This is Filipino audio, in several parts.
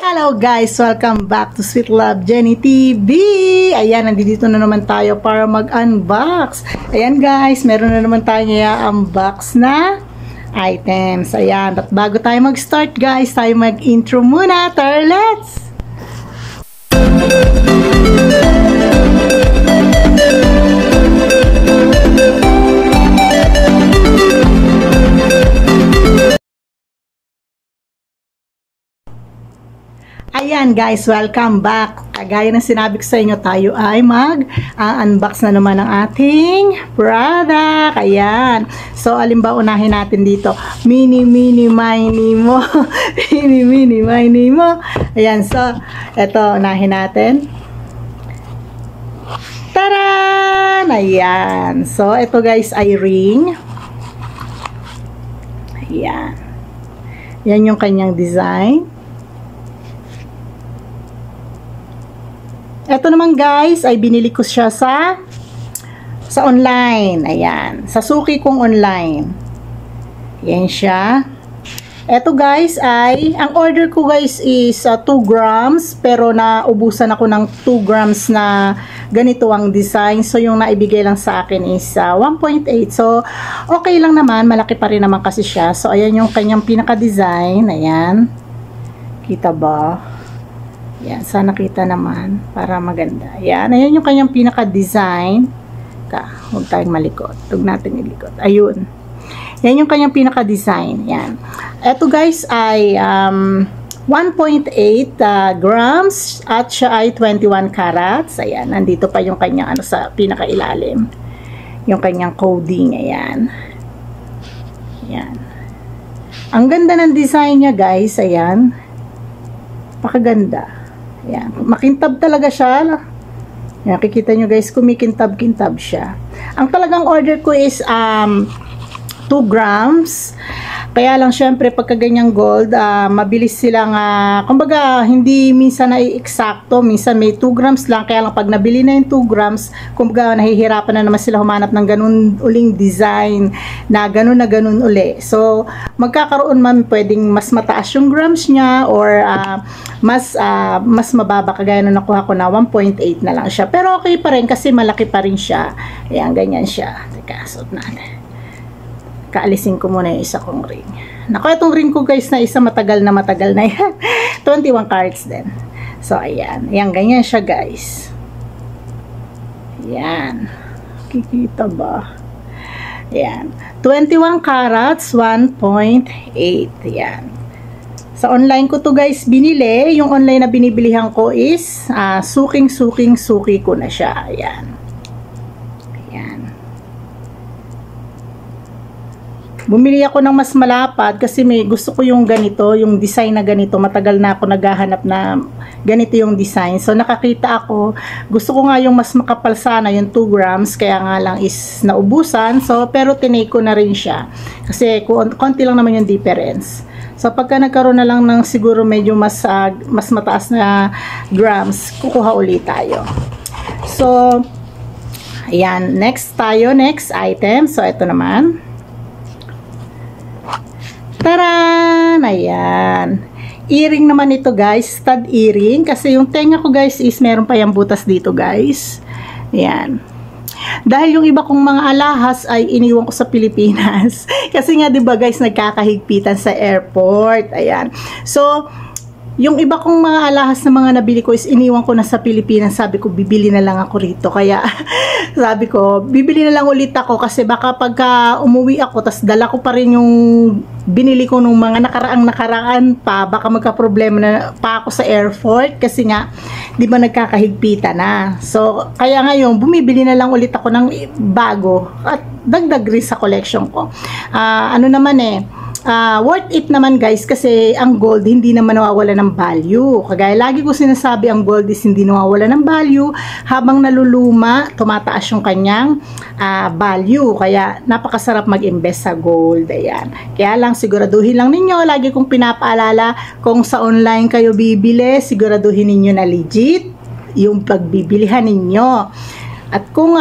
Hello guys! Welcome back to Sweet Love Jenny TV! Ayan, nandito na naman tayo para mag-unbox. Ayan guys, meron na naman tayo i-unbox na items. Ayan, at bago tayo mag-start guys, tayo mag-intro muna. Let's! Ayan guys, welcome back. Kagaya ng sinabi ko sa inyo, tayo ay mag-unbox na naman ng ating product. Ayan. So, alin ba unahin natin dito? Mini, mini, mini mo. Mini, mini, mini mo. Ayan. So, eto, unahin natin. Taran! Ayan. So, eto guys ay ring. Ayan. Yan yung kanyang design. Ito naman guys, ay binili ko siya sa online. Ayan. Sa suki kong online. Ayan siya. Ito guys ay, ang order ko guys is 2 grams. Pero naubusan ako ng 2 grams na ganito ang design. So yung naibigay lang sa akin is 1.8. So okay lang naman. Malaki pa rin naman kasi siya. So ayan yung kanyang pinaka-design. Ayan. Kita ba? Yan, sana kita naman para maganda. Yan, ayan yung kanyang pinaka-design. Huwag tayong malikot. Huwag natin ilikot. Ayun. Yan yung kanyang pinaka-design. Yan. Ito guys ay 1.8 grams at siya ay 21 carats. Ayan, nandito pa yung kanyang ano sa pinaka-ilalim. Yung kanyang coding. Ayan. Ayan. Ang ganda ng design niya guys. Ayan. Pakaganda. Ayan. Makintab talaga siya. Ayan, kikita nyo guys, kumikintab-kintab siya. Ang talagang order ko is 2 grams. Kaya lang syempre pagka ganyang gold, mabilis silang, kumbaga hindi minsan na eksakto, minsan may 2 grams lang. Kaya lang pag nabili na yung 2 grams, kumbaga nahihirapan na naman sila humanap ng ganun uling design na ganun uli. So magkakaroon man pwedeng mas mataas yung grams niya or mas mababa, kagaya nung nakuha ko na 1.8 na lang siya. Pero okay pa rin kasi malaki pa rin siya. Ayan, ganyan siya. Teka, suot natin. Kaalisin ko muna yung isa kong ring. Naku, itong ring ko guys na isa matagal na yan. 21 carats din. So, ayan. Ayan, ganyan siya guys. Ayan. Kikita ba? Ayan. 21 carats, 1.8. Ayan. Sa online ko to guys binili. Yung online na binibilihan ko is suki ko na siya. Ayan. Bumili ako ng mas malapad kasi may gusto ko yung ganito, yung design na ganito. Matagal na ako naghahanap na ganito yung design. So nakakita ako, gusto ko nga yung mas makapal sana, yung 2 grams, kaya nga lang is naubusan. So pero tinake ko na rin siya kasi konti lang naman yung difference. So pagka nagkaroon na lang ng siguro medyo mas mataas na grams, kukuha ulit tayo. So ayan, next item. So ito naman. Taran! Ayan. Earring naman ito guys. Stud earring. Kasi yung tenga ko guys is meron pa yung butas dito guys. Ayan. Dahil yung iba kong mga alahas ay iniwan ko sa Pilipinas. Kasi nga diba guys, nagkakahigpitan sa airport. Ayan. So, yung iba kong mga alahas na mga nabili ko is iniwan ko na sa Pilipinas. Sabi ko, bibili na lang ako rito. Kaya, sabi ko, bibili na lang ulit ako kasi baka pagka umuwi ako, tas dala ko pa rin yung binili ko nung mga nakaraan pa, baka magka-problema na pa ako sa airport kasi nga, di ba nagkakahigpitan na. So, kaya ngayon, bumibili na lang ulit ako ng bago at dagdag rin sa collection ko. Worth it naman guys kasi ang gold hindi naman nawawala ng value. Kagaya lagi ko sinasabi, ang gold is hindi nawawala ng value. Habang naluluma, tumataas yung kanyang value. Kaya napakasarap mag-invest sa gold. Ayan. Kaya lang siguraduhin lang ninyo, lagi kong pinapaalala, kung sa online kayo bibili, siguraduhin ninyo na legit yung pagbibilihan ninyo. At kung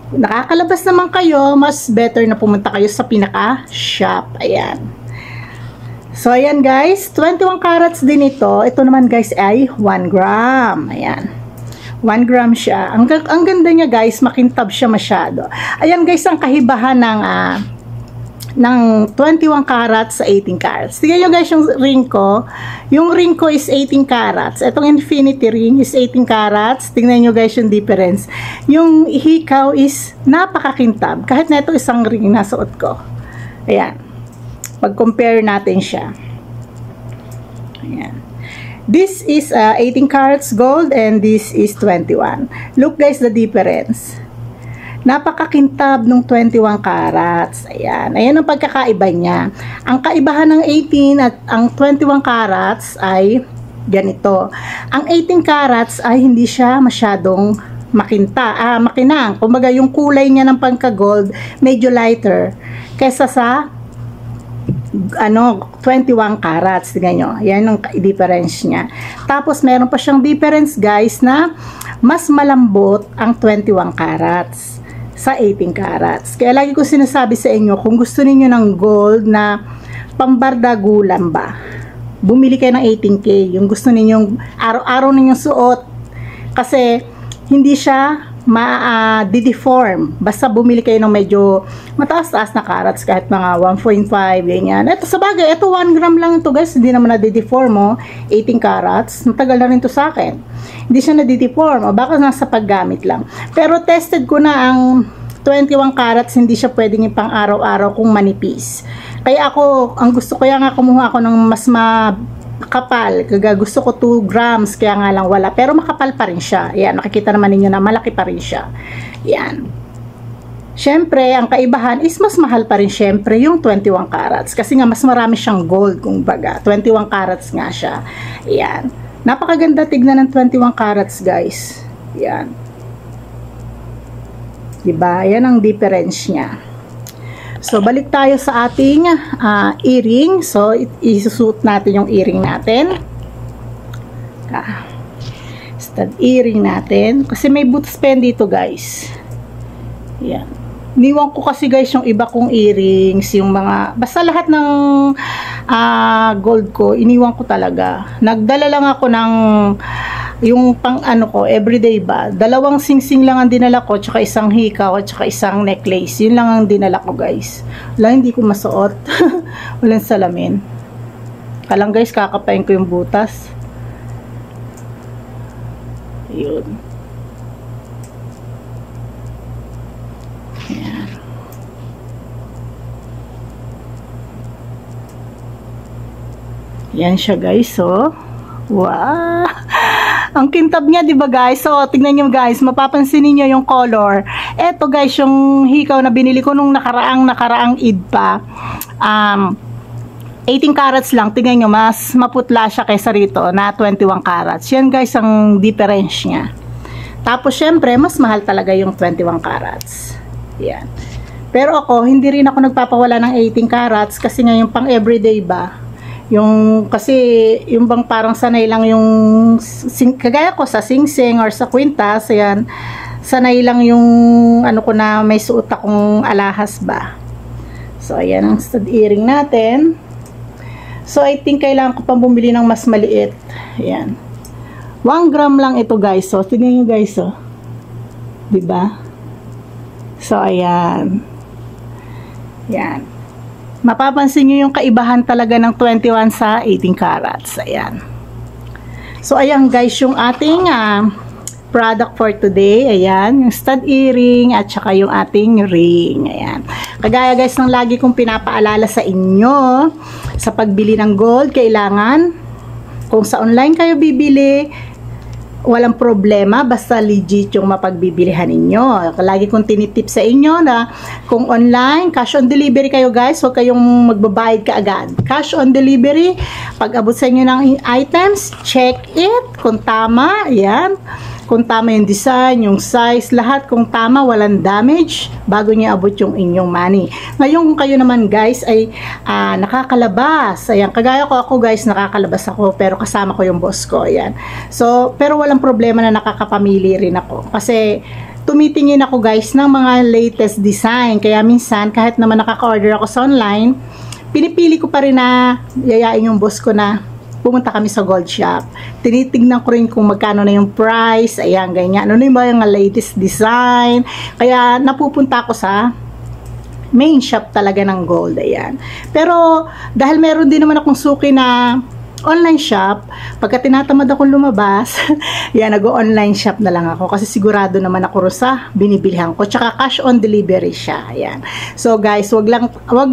nakakalabas naman kayo, mas better na pumunta kayo sa pinaka-shop. Ayan. So, ayan guys, 21 carats din ito. Ito naman guys ay 1 gram. Ayan. 1 gram siya. Ang ganda niya guys, makintab siya masyado. Ayan guys, ang kahibahan ng 21 carats sa 18 carats. Tingnan nyo guys yung ring ko. Yung ring ko is 18 carats. Itong infinity ring is 18 carats. Tingnan nyo guys yung difference. Yung hikaw is napakakintab. Kahit na ito isang ring na suot ko. Ayan. Pag-compare natin siya. Ayan. This is 18 carats gold and this is 21. Look guys the difference. Napakakintab ng 21 carats. Ayan. Ayan ang pagkakaiba niya. Ang kaibahan ng 18 at ang 21 carats ay ganito. Ang 18 carats ay hindi siya masyadong makinang. Kumbaga yung kulay niya ng pangka-gold medyo lighter kaysa sa 21 carats. Tingnan nyo. Yan ang difference niya. Tapos, meron pa siyang difference, guys, na mas malambot ang 21 carats sa 18 carats. Kaya lagi ko sinasabi sa inyo, kung gusto niyo ng gold na pambardagulan ba, bumili kayo ng 18K. Yung gusto ninyong araw-araw ninyong suot. Kasi, hindi siya ma-deform. Basta bumili kayo ng medyo mataas-taas na carats, kahit mga 1.5, ganyan. Ito sa bagay, ito 1 gram lang ito guys, hindi naman na-deform, oh. 18 carats, matagal na rin to sa akin. Hindi siya na-deform, baka nasa paggamit lang. Pero tested ko na ang 21 carats, hindi siya pwedeng ipang araw-araw kung manipis. Kaya ako, ang gusto ko nga kumuha ako ng mas kapal, gusto ko 2 grams, kaya nga lang wala, pero makapal pa rin siya. Yan, nakikita naman ninyo na malaki pa rin siya. Yan. Syempre, ang kaibahan is mas mahal pa rin syempre yung 21 carats, kasi nga mas marami siyang gold, kung baga 21 carats nga siya. Yan. Napakaganda tignan ng 21 carats guys. Yan. Diba? Yan ang difference niya. So, balik tayo sa ating earring. So, isusuot natin yung earring natin. Stud earring natin. Kasi may boots pen dito, guys. Yan. Iniwan ko kasi, guys, yung iba kong earrings. Yung mga, basta lahat ng gold ko, iniwan ko talaga. Nagdala lang ako ng yung pang ko, everyday ba, 2 singsing lang ang dinala ko, tsaka isang hikaw, at tsaka isang necklace. Yun lang ang dinala ko guys. Wala, hindi ko masuot. Walang salamin. Kalang guys, kakapain ko yung butas. Yun. Ayan. Yan siya guys, so wow. Ang kintab niya, 'di ba guys? So, tingnan niyo guys, mapapansin niyo yung color. Eto guys, yung hikaw na binili ko nung nakaraang Eid pa. 18 carats lang. Tingnan niyo, mas maputla siya kaysa rito na 21 carats. Yan guys ang difference niya. Tapos syempre, mas mahal talaga yung 21 carats. Yan. Pero ako, hindi rin ako nagpapawala ng 18 carats kasi nga yung pang everyday ba, yung kasi yung bang parang sanay lang yung kagaya ko sa singsing or sa kwintas, ayan, sanay lang yung ko na may suot akong alahas ba. So ayan ang stud earring natin. So I think kailangan ko pang bumili ng mas maliit. Ayan, 1 gram lang ito guys. So tingnan nyo guys, oh, diba? So ayan, yan. Mapapansin nyo yung kaibahan talaga ng 21 sa 18 carats. Ayan. So, ayan guys, yung ating product for today. Ayan, yung stud earring at saka yung ating ring. Ayan. Kagaya guys ng lagi kong pinapaalala sa inyo, sa pagbili ng gold, kailangan, kung sa online kayo bibili, walang problema, basta legit yung mapagbibilihan ninyo. Lagi kong tinitip sa inyo na kung online, cash on delivery kayo guys, huwag kayong magbabayad kaagad. Cash on delivery, pag abot sa inyo ng items, check it, kung tama, yan. Kung tama yung design, yung size, lahat kung tama, walang damage, bago niya abot yung inyong money. Ngayon kung kayo naman guys ay nakakalabas, ayan, kagaya ko ako guys, nakakalabas ako, pero kasama ko yung boss ko, ayan. So, pero walang problema na nakakapamili rin ako. Kasi, tumitingin ako guys ng mga latest design, kaya minsan, kahit naman nakaka-order ako sa online, pinipili ko pa rin na yayain yung boss ko na pumunta kami sa gold shop. Tinitignan ko rin kung magkano na yung price, ayan, ganyan. Ano ba yung latest design? Kaya napupunta ako sa main shop talaga ng gold, ayan. Pero dahil meron din naman akong suki na online shop, pagka tinatamad akong lumabas, yan, nag-online shop na lang ako kasi sigurado naman ako sa binibilihan ko. Tsaka cash on delivery siya. Ayan. So guys, wag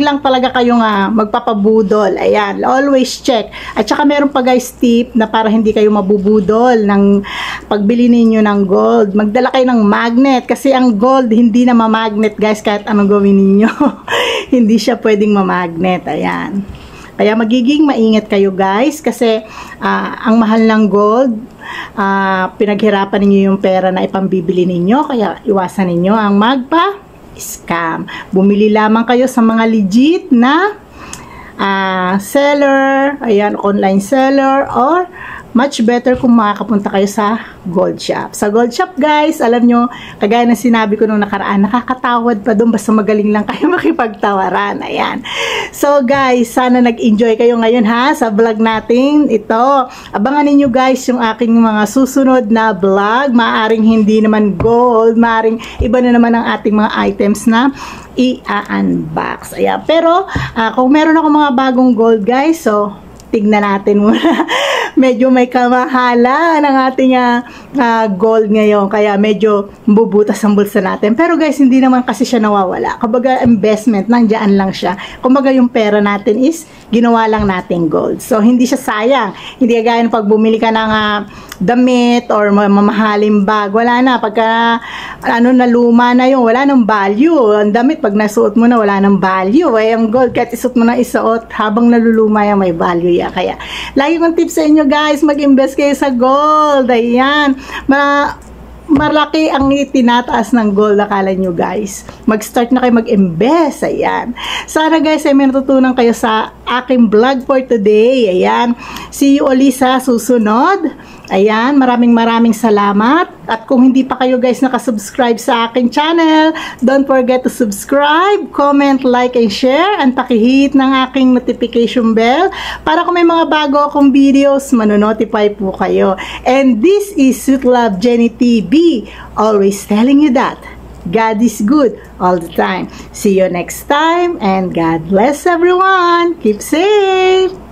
lang talaga kayong magpapabudol. Ayan, always check. At saka meron pa guys tip na para hindi kayo mabubudol ng pagbili ninyo ng gold. Magdala kayo ng magnet kasi ang gold hindi na mamagnet guys kahit anong gawin ninyo. Hindi siya pwedeng mamagnet. Ayan. Kaya magiging maingat kayo guys kasi ang mahal ng gold, pinaghirapan ninyo yung pera na ipambibili ninyo, kaya iwasan ninyo ang magpa-scam. Bumili lamang kayo sa mga legit na seller, ayan, online seller, or much better kung makakapunta kayo sa gold shop. Sa gold shop guys, alam nyo, kagaya ng sinabi ko nung nakaraan, nakakatawad pa doon basta magaling lang kayo makipagtawaran. Ayan. So guys, sana nag-enjoy kayo ngayon ha sa vlog natin ito. Abangan ninyo guys yung aking mga susunod na vlog. Maaring hindi naman gold, maaring iba na naman ang ating mga items na i-unbox. Ayan. Pero kung meron ako mga bagong gold guys, so tignan natin muna. Medyo may kamahala ng ating gold ngayon. Kaya medyo bubutas ang bulsa natin. Pero guys, hindi naman kasi siya nawawala. Kumbaga investment, nandiyan lang siya. Kumbaga yung pera natin is ginawa lang natin gold. So hindi siya sayang. Hindi kagaya ng pag bumili ka ng damit or mamahaling bag. Wala na. Pagka na luma na yung wala ng value. Ang damit, pag nasuot mo na, wala ng value. Ay, ang gold, kahit isuot mo na isuot, habang naluluma yan, may value yan. Kaya, lagi kong tips sa inyo guys, mag-invest kayo sa gold. Ayan. Malaki ang itinataas ng gold, akala nyo guys. Mag-start na kayo mag-invest. Ayan. Sana guys ay may natutunan kayo sa aking vlog for today. Ayan. See you ulit sa susunod. Ayan. Maraming salamat. At kung hindi pa kayo guys nakasubscribe sa aking channel, don't forget to subscribe, comment, like, and share. And pakihit ng aking notification bell para kung may mga bago akong videos, manonotify po kayo. And this is Sweet Love Jenny TV. Always telling you that God is good all the time. See you next time and God bless everyone. Keep safe.